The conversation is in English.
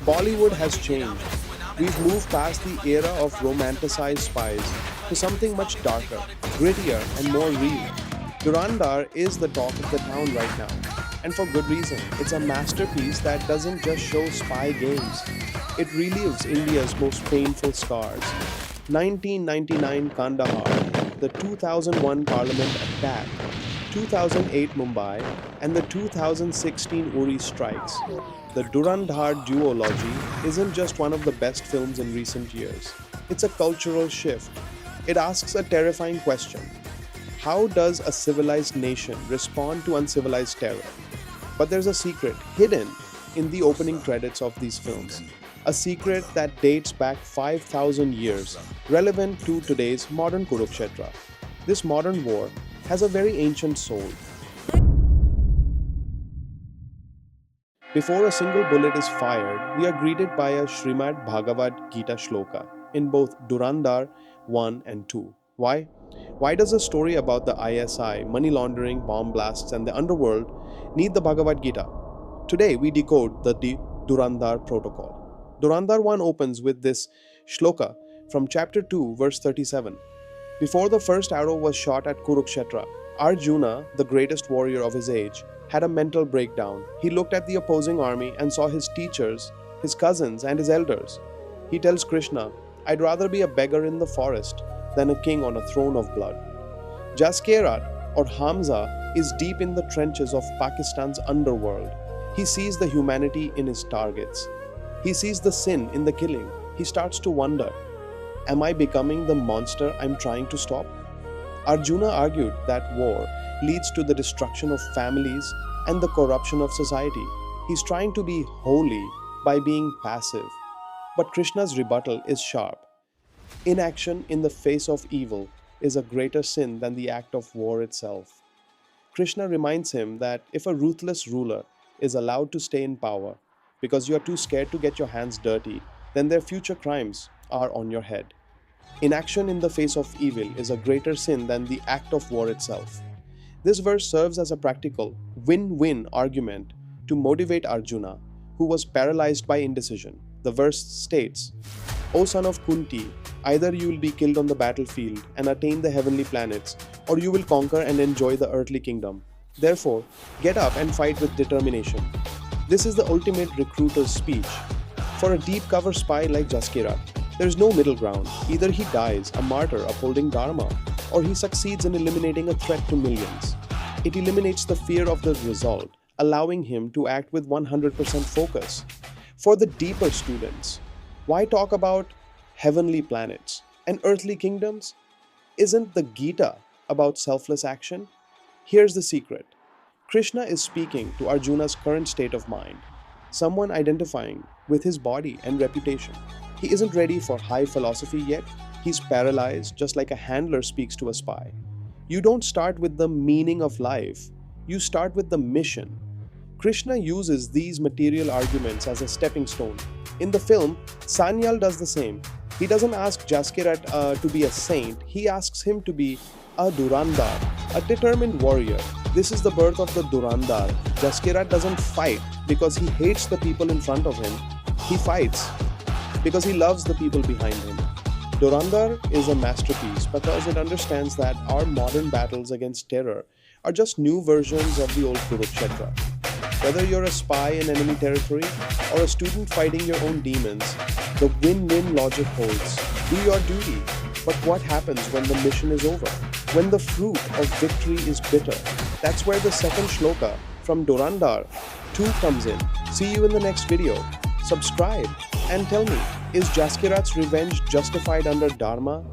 Bollywood has changed. We've moved past the era of romanticized spies to something much darker, grittier, and more real. Dhurandhar is the talk of the town right now. And for good reason. It's a masterpiece that doesn't just show spy games, it relieves India's most painful scars. 1999 Kandahar, the 2001 Parliament attack, 2008 Mumbai, and the 2016 Uri strikes. The Dhurandhar duology isn't just one of the best films in recent years. It's a cultural shift. It asks a terrifying question. How does a civilized nation respond to uncivilized terror? But there's a secret hidden in the opening credits of these films. A secret that dates back 5,000 years, relevant to today's modern Kurukshetra. This modern war has a very ancient soul. Before a single bullet is fired, we are greeted by a Srimad Bhagavad Gita Shloka in both Dhurandhar 1 and 2. Why? Why does a story about the ISI, money laundering, bomb blasts, and the underworld need the Bhagavad Gita? Today we decode the Dhurandhar Protocol. Dhurandhar 1 opens with this Shloka from chapter 2, verse 37. Before the first arrow was shot at Kurukshetra, Arjuna, the greatest warrior of his age, had a mental breakdown. He looked at the opposing army and saw his teachers, his cousins, and his elders. He tells Krishna, "I'd rather be a beggar in the forest than a king on a throne of blood." Jaskeerat, or Hamza, is deep in the trenches of Pakistan's underworld. He sees the humanity in his targets. He sees the sin in the killing. He starts to wonder, am I becoming the monster I'm trying to stop? Arjuna argued that war leads to the destruction of families and the corruption of society. He's trying to be holy by being passive. But Krishna's rebuttal is sharp. Inaction in the face of evil is a greater sin than the act of war itself. Krishna reminds him that if a ruthless ruler is allowed to stay in power because you are too scared to get your hands dirty, then their future crimes are on your head. Inaction in the face of evil is a greater sin than the act of war itself. This verse serves as a practical win-win argument to motivate Arjuna, who was paralyzed by indecision. The verse states, "O son of Kunti, either you will be killed on the battlefield and attain the heavenly planets, or you will conquer and enjoy the earthly kingdom. Therefore, get up and fight with determination." This is the ultimate recruiter's speech. For a deep cover spy like Jaskeerat, there is no middle ground. Either he dies a martyr upholding Dharma, or he succeeds in eliminating a threat to millions. It eliminates the fear of the result, allowing him to act with 100% focus. For the deeper students, why talk about heavenly planets and earthly kingdoms? Isn't the Gita about selfless action? Here's the secret. Krishna is speaking to Arjuna's current state of mind, someone identifying with his body and reputation. He isn't ready for high philosophy yet. He's paralyzed, just like a handler speaks to a spy. You don't start with the meaning of life, you start with the mission. Krishna uses these material arguments as a stepping stone. In the film, Sanyal does the same. He doesn't ask Jaskeerat to be a saint, he asks him to be a Dhurandhar, a determined warrior. This is the birth of the Dhurandhar. Jaskeerat doesn't fight because he hates the people in front of him. He fights because he loves the people behind him. Dhurandhar is a masterpiece because it understands that our modern battles against terror are just new versions of the old Kurukshetra. Whether you're a spy in enemy territory or a student fighting your own demons, the win-win logic holds. Do your duty. But what happens when the mission is over? When the fruit of victory is bitter? That's where the second Shloka from Dhurandhar 2 comes in. See you in the next video. Subscribe and tell me, is Jaskeerat's revenge justified under Dharma